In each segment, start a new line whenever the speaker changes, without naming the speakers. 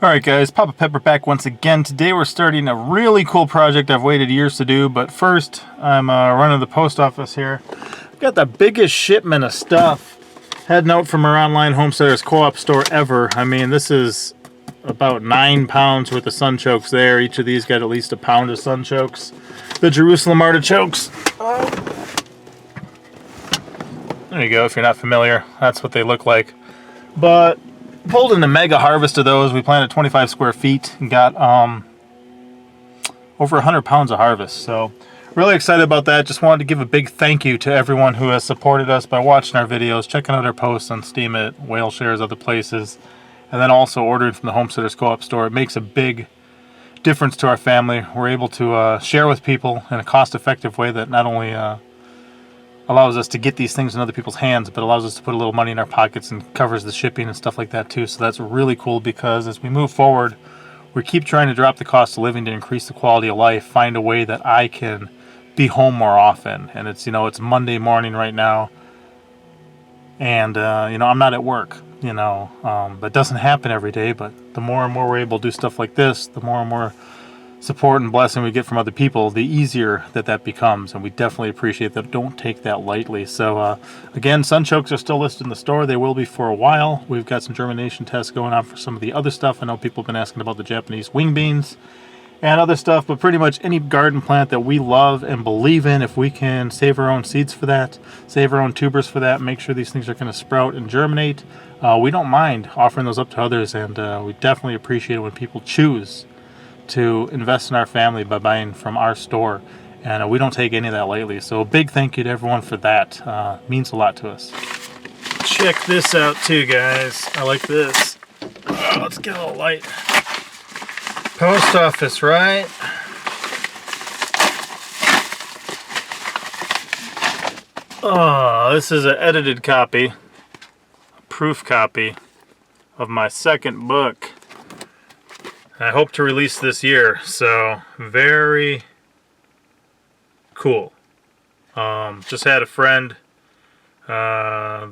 Alright guys, Papa Pepper back once again. Today we're starting a really cool project I've waited years to do, but first I'm running the post office here. I've got the biggest shipment of stuff heading out from our online Homesteaders co-op store ever. I mean, this is about 9 pounds worth of sunchokes there. Each of these got at least a pound of sunchokes. The Jerusalem artichokes. There you go, if you're not familiar, that's what they look like. But pulled in a mega harvest of those. We planted 25 square feet and got over 100 pounds of harvest. So really excited about that. Just wanted to give a big thank you to everyone who has supported us by watching our videos, checking out our posts on Steemit, Whale Shares, other places, and then also ordering from the Homesteaders Co-op store. It makes a big difference to our family. We're able to share with people in a cost-effective way that not only allows us to get these things in other people's hands, but allows us to put a little money in our pockets and covers the shipping and stuff like that too. So that's really cool, because as we move forward, we keep trying to drop the cost of living to increase the quality of life, find a way that I can be home more often. And it's, it's Monday morning right now, and I'm not at work, that doesn't happen every day, but the more and more we're able to do stuff like this, the more and more support and blessing we get from other people, the easier that becomes, and we definitely appreciate that. Don't take that lightly. So again, sunchokes are still listed in the store. They will be for a while. We've got some germination tests going on for some of the other stuff. I know people have been asking about the Japanese wing beans and other stuff, but pretty much any garden plant that we love and believe in, if we can save our own seeds for that, save our own tubers for that, make sure these things are going to sprout and germinate, we don't mind offering those up to others. And we definitely appreciate it when people choose to invest in our family by buying from our store, and we don't take any of that lightly. So a big thank you to everyone for that. Means a lot to us. Check this out too, guys. I like this. Let's get a little light. Post office, right? This is an edited copy, a proof copy of my second book. I hope to release this year, so very cool. Just had a friend, the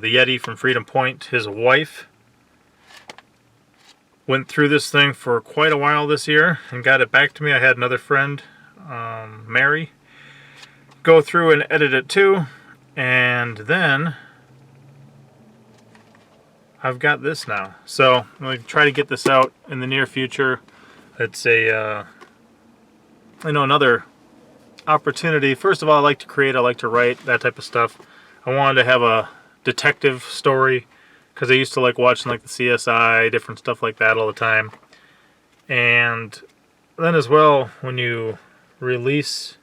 Yeti from Freedom Point, his wife, went through this thing for quite a while this year and got it back to me. I had another friend, Mary, go through and edit it too, and then I've got this now. So I'm going to try to get this out in the near future. It's a, another opportunity. First of all, I like to create, I like to write, that type of stuff. I wanted to have a detective story, because I used to like watching like the CSI, different stuff like that all the time. And then as well, when you release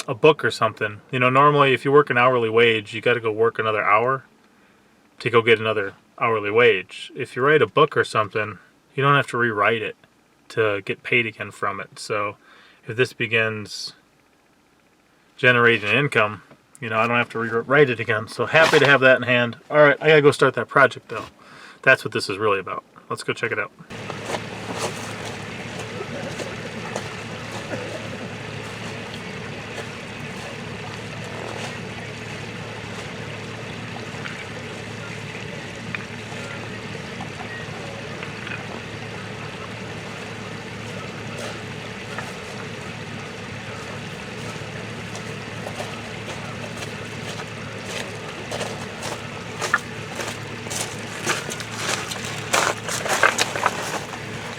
a book or something, normally if you work an hourly wage, you got to go work another hour to go get another hourly wage. If you write a book or something, you don't have to rewrite it to get paid again from it. So if this begins generating income, I don't have to rewrite it again. So happy to have that in hand. All right, I gotta go start that project though. That's what this is really about. Let's go check it out.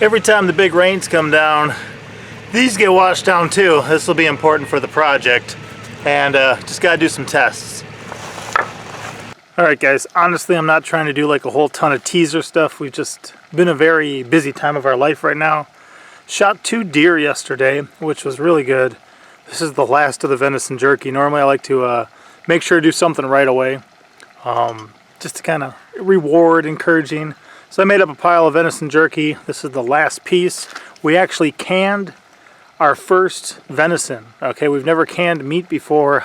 Every time the big rains come down, these get washed down too. This will be important for the project, and just gotta do some tests. Alright guys, honestly I'm not trying to do like a whole ton of teaser stuff. We've just been a very busy time of our life right now. Shot 2 deer yesterday, which was really good. This is the last of the venison jerky. Normally I like to make sure to do something right away, just to kind of reward, encouraging. So I made up a pile of venison jerky. This is the last piece. We actually canned our first venison. Okay, we've never canned meat before.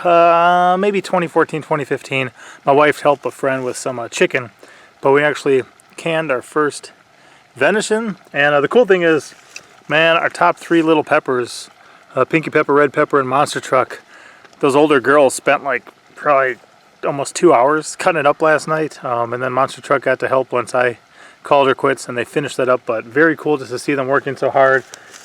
Maybe 2014, 2015. My wife helped a friend with some chicken, but we actually canned our first venison. And the cool thing is, man, our top 3 little peppers, pinky pepper, red pepper, and monster truck, those older girls spent like probably almost 2 hours cutting it up last night, and then Monster Truck got to help once I called her quits, and they finished that up. But very cool just to see them working so hard.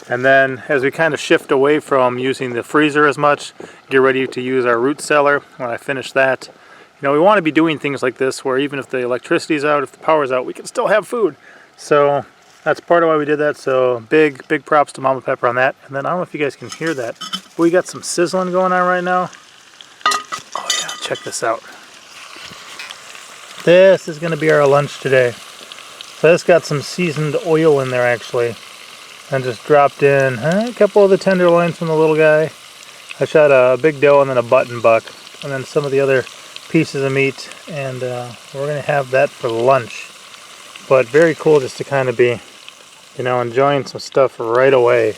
And then as we kind of shift away from using the freezer as much, get ready to use our root cellar when I finish that. You know, we want to be doing things like this where even if the electricity's out, if the power's out, we can still have food. So that's part of why we did that. So big props to Mama Pepper on that. And then I don't know if you guys can hear that, but we got some sizzling going on right now. Oh yeah, check this out. This is going to be our lunch today. So this got some seasoned oil in there actually. And just dropped in a couple of the tenderloins from the little guy. I shot a big doe and then a button buck. And then some of the other pieces of meat. And we're going to have that for lunch. But very cool just to kind of be, you know, enjoying some stuff right away.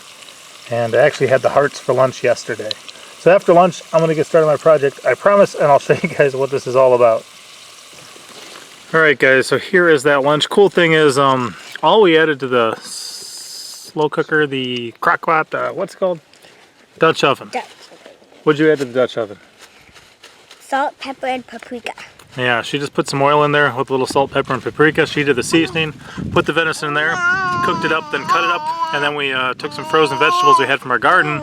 And I actually had the hearts for lunch yesterday. So after lunch, I'm going to get started on my project. I promise, and I'll show you guys what this is all about. Alright guys, so here is that lunch. Cool thing is, all we added to the slow cooker, the crock pot, what's it called? Dutch oven.
Dutch oven.
What'd you add to the Dutch oven?
Salt, pepper, and paprika.
Yeah, she just put some oil in there with a little salt, pepper, and paprika. She did the seasoning, put the venison in there, cooked it up, then cut it up, and then we took some frozen vegetables we had from our garden,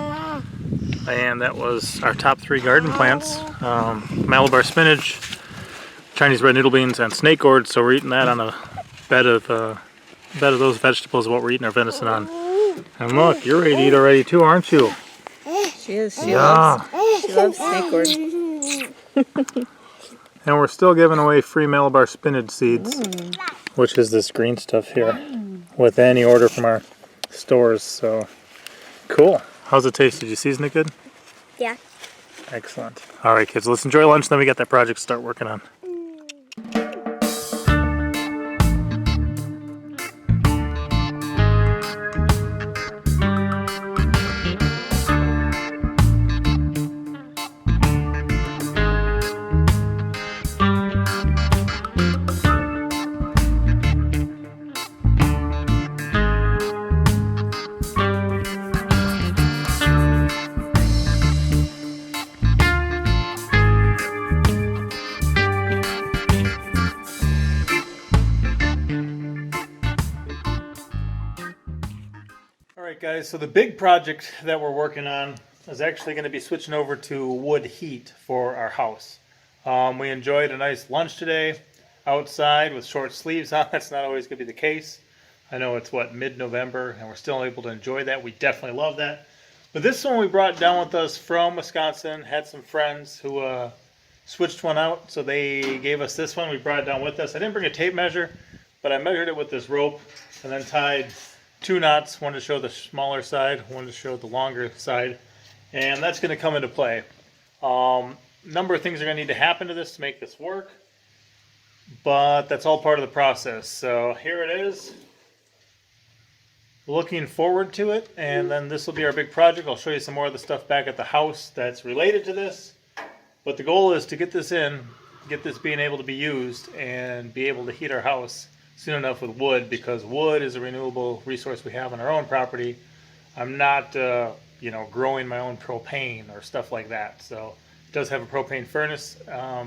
and that was our top 3 garden plants. Malabar spinach, Chinese red noodle beans, and snake gourd. So we're eating that on a bed of those vegetables. What we're eating our venison on. And look, you're ready to eat already too, aren't you?
She is. She
Yeah.
loves snake gourd.
And we're still giving away free Malabar spinach seeds, which is this green stuff here, with any order from our stores. So cool. How's it taste? Did you season it good?
Yeah.
Excellent. All right, kids, let's enjoy lunch. Then we got that project to start working on. Alright guys, so the big project that we're working on is actually going to be switching over to wood heat for our house. We enjoyed a nice lunch today outside with short sleeves on. That's not always going to be the case. I know it's mid-November and we're still able to enjoy that. We definitely love that. But this one we brought down with us from Wisconsin. Had some friends who switched one out, so they gave us this one. We brought it down with us. I didn't bring a tape measure, but I measured it with this rope and then tied 2 knots, one to show the smaller side, one to show the longer side, and that's going to come into play. Number of things are going to need to happen to this to make this work, but that's all part of the process. So here it is. Looking forward to it, and then this will be our big project. I'll show you some more of the stuff back at the house that's related to this, but the goal is to get this in, get this being able to be used, and be able to heat our house soon enough with wood, because wood is a renewable resource we have on our own property. I'm not, you know, growing my own propane or stuff like that. So it does have a propane furnace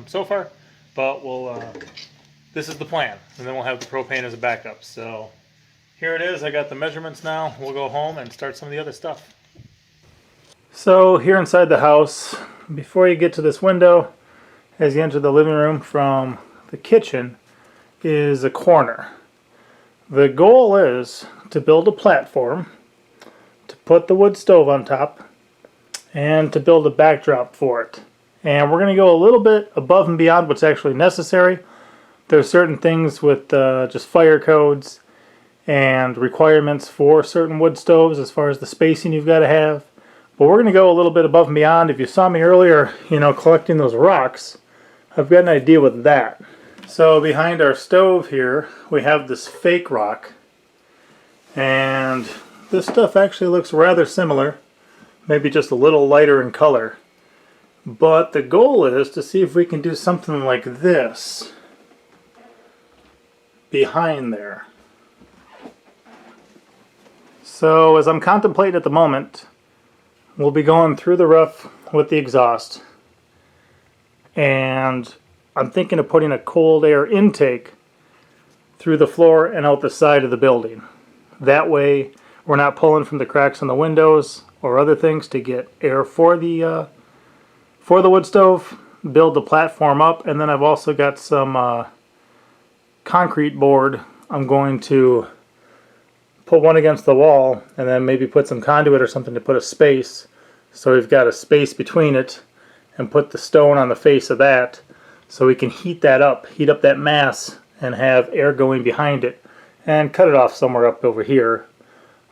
so far, but we'll, this is the plan, and then we'll have the propane as a backup. So here it is. I got the measurements now. We'll go home and start some of the other stuff. So here inside the house, before you get to this window, as you enter the living room from the kitchen, is a corner. The goal is to build a platform, to put the wood stove on top, and to build a backdrop for it. And we're going to go a little bit above and beyond what's actually necessary. There's certain things with just fire codes and requirements for certain wood stoves as far as the spacing you've got to have. But we're going to go a little bit above and beyond. If you saw me earlier, you know, collecting those rocks, I've got an idea with that. So behind our stove here, we have this fake rock, and this stuff actually looks rather similar, maybe just a little lighter in color. But the goal is to see if we can do something like this behind there. So as I'm contemplating at the moment, we'll be going through the roof with the exhaust, and I'm thinking of putting a cold air intake through the floor and out the side of the building. That way we're not pulling from the cracks in the windows or other things to get air for the wood stove, build the platform up, and then I've also got some concrete board. I'm going to put one against the wall and then maybe put some conduit or something to put a space, so we've got a space between it, and put the stone on the face of that so we can heat up that mass and have air going behind it, and cut it off somewhere up over here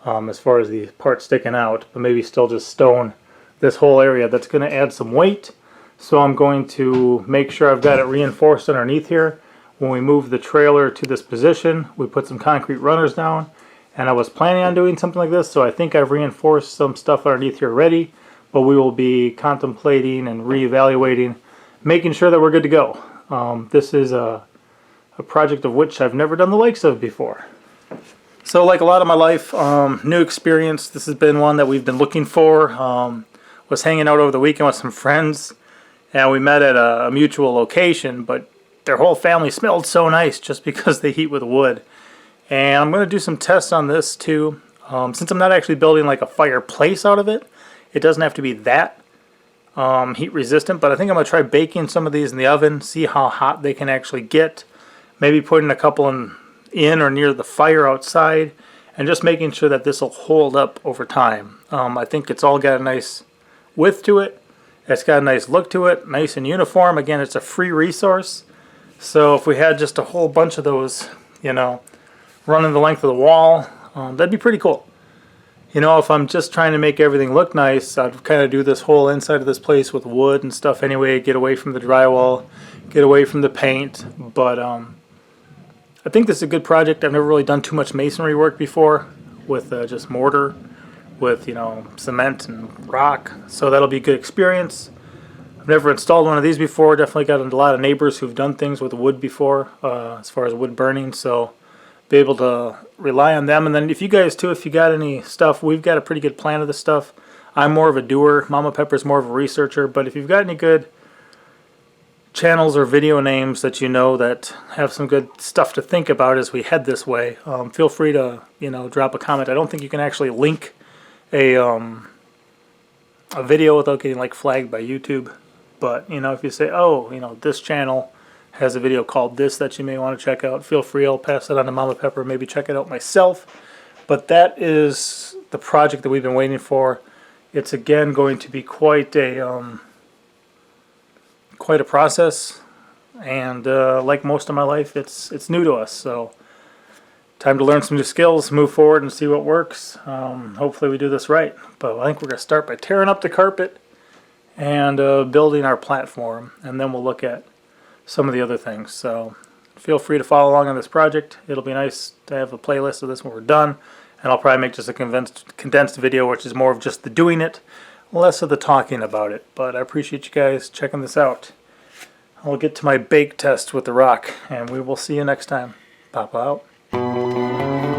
as far as the part sticking out, but maybe still just stone this whole area. That's going to add some weight, so I'm going to make sure I've got it reinforced underneath here. When we move the trailer to this position, we put some concrete runners down, and I was planning on doing something like this, so I think I've reinforced some stuff underneath here already, but we will be contemplating and reevaluating, making sure that we're good to go. This is a project of which I've never done the likes of before. So like a lot of my life, new experience. This has been one that we've been looking for. Was hanging out over the weekend with some friends, and we met at a mutual location, but their whole family smelled so nice just because they heat with wood. And I'm going to do some tests on this too. Since I'm not actually building like a fireplace out of it, it doesn't have to be that heat resistant, but I think I'm going to try baking some of these in the oven, see how hot they can actually get. Maybe putting a couple in or near the fire outside, and just making sure that this will hold up over time. I think it's all got a nice width to it. It's got a nice look to it, nice and uniform. Again, it's a free resource. So if we had just a whole bunch of those, running the length of the wall, that'd be pretty cool. If I'm just trying to make everything look nice, I'd kind of do this whole inside of this place with wood and stuff anyway, get away from the drywall, get away from the paint. But I think this is a good project. I've never really done too much masonry work before with just mortar, with cement and rock. So that'll be a good experience. I've never installed one of these before. Definitely got a lot of neighbors who've done things with wood before, as far as wood burning. So be able to rely on them. And then if you guys too, if you got any stuff, we've got a pretty good plan of this stuff. I'm more of a doer. Mama Pepper's more of a researcher. But if you've got any good channels or video names that that have some good stuff to think about as we head this way, feel free to drop a comment. I don't think you can actually link a video without getting flagged by YouTube. But if you say, oh, this channel has a video called this that you may want to check out, feel free. I'll pass it on to Mama Pepper, maybe check it out myself. But that is the project that we've been waiting for. It's again going to be quite a process, and like most of my life, it's new to us. So time to learn some new skills, move forward, and see what works. Hopefully we do this right. But I think we're going to start by tearing up the carpet and building our platform, and then we'll look at some of the other things. So feel free to follow along on this project. It'll be nice to have a playlist of this when we're done, and I'll probably make just a condensed video, which is more of just the doing it, less of the talking about it. But I appreciate you guys checking this out. I'll get to my bake test with the rock, and we will see you next time. Papa out.